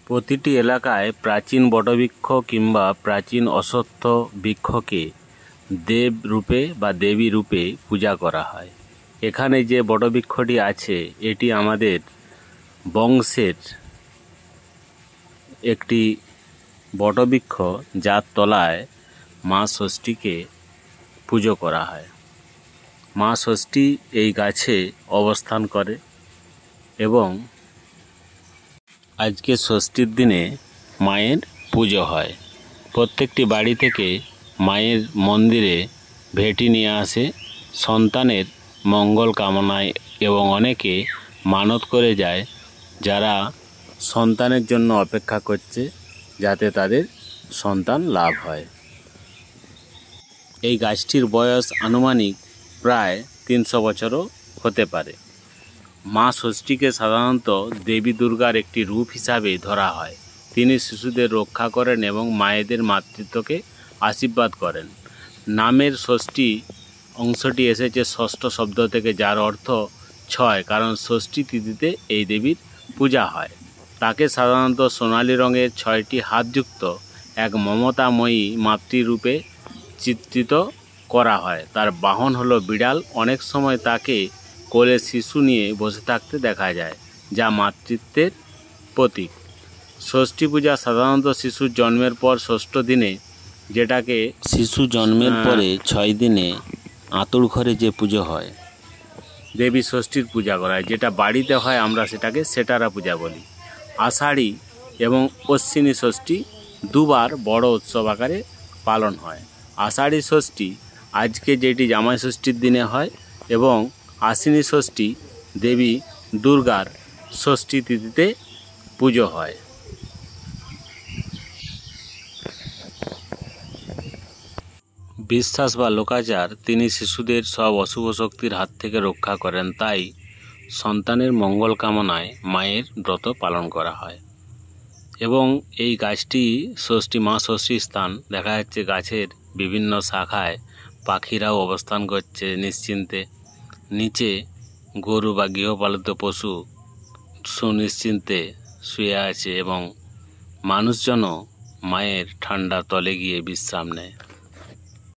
প্রতিটি এলাকায় প্রাচীন বটবৃক্ষ কিংবা প্রাচীন অশ্বত্থ বৃক্ষকে দেব রূপে বা দেবী রূপে পূজা করা হয়। এখানে যে বটবৃক্ষটি আছে এটি আমাদের বংশের একটি বটবৃক্ষ, যার তলায় মা ষষ্ঠীকে পুজো করা হয়। মা ষষ্ঠী এই গাছে অবস্থান করে এবং আজকে ষষ্ঠীর দিনে মায়ের পুজো হয়। প্রত্যেকটি বাড়ি থেকে মায়ের মন্দিরে ভেটি নিয়ে আসে সন্তানের মঙ্গল কামনায় এবং অনেকে মানত করে যায় যারা সন্তানের জন্য অপেক্ষা করছে যাতে তাদের সন্তান লাভ হয়। এই গাছটির বয়স আনুমানিক প্রায় 300 বছরও হতে পারে। মা ষষ্ঠীকে সাধারণত দেবী দুর্গার একটি রূপ হিসাবে ধরা হয়। তিনি শিশুদের রক্ষা করেন এবং মায়েদের মাতৃত্বকে আশীর্বাদ করেন। নামের ষষ্ঠী অংশটি এসেছে ষষ্ঠ শব্দ থেকে, যার অর্থ 6, কারণ ষষ্ঠী তিথিতে এই দেবীর পূজা হয়। তাকে সাধারণত সোনালি রঙের 6টি হাতযুক্ত এক মমতাময়ী মাতৃরূপে চিত্রিত করা হয়। তার বাহন হলো বিড়াল। অনেক সময় তাকে কোলে শিশু নিয়ে বসে থাকতে দেখা যায়, যা মাতৃত্বের প্রতীক। ষষ্ঠী পূজা সাধারণত শিশুর জন্মের পর ষষ্ঠ দিনে, যেটাকে শিশু জন্মের পরে 6 দিনে আঁতুড় ঘরে যে পুজো হয় দেবী ষষ্ঠীর পূজা করা হয়, যেটা বাড়িতে হয় আমরা সেটাকে সেটারা পূজা বলি। আষাঢ়ী এবং অশ্বিনী ষষ্ঠী দুবার বড় উৎসব আকারে পালন হয়। আষাঢ়ী ষষ্ঠী আজকে যেটি জামাই ষষ্ঠীর দিনে হয় এবং আশ্বিনী ষষ্ঠী দেবী দুর্গার ষষ্ঠী তিথিতে পুজো হয়। বিশ্বাস বা লোকাচার, তিনি শিশুদের সব অশুভ শক্তির হাত থেকে রক্ষা করেন, তাই সন্তানের মঙ্গল কামনায় মায়ের ব্রত পালন করা হয়। এবং এই গাছটি ষষ্ঠী মা ষষ্ঠীর স্থান দেখা যাচ্ছে গাছের বিভিন্ন শাখায় পাখিরাও অবস্থান করছে নিশ্চিন্তে। নিচে গরু বা গৃহপালিত পশু সুনিশ্চিন্তে শুয়ে আছে এবং মানুষজনও মায়ের ঠান্ডা তলে গিয়ে বিশ্রাম নেয়।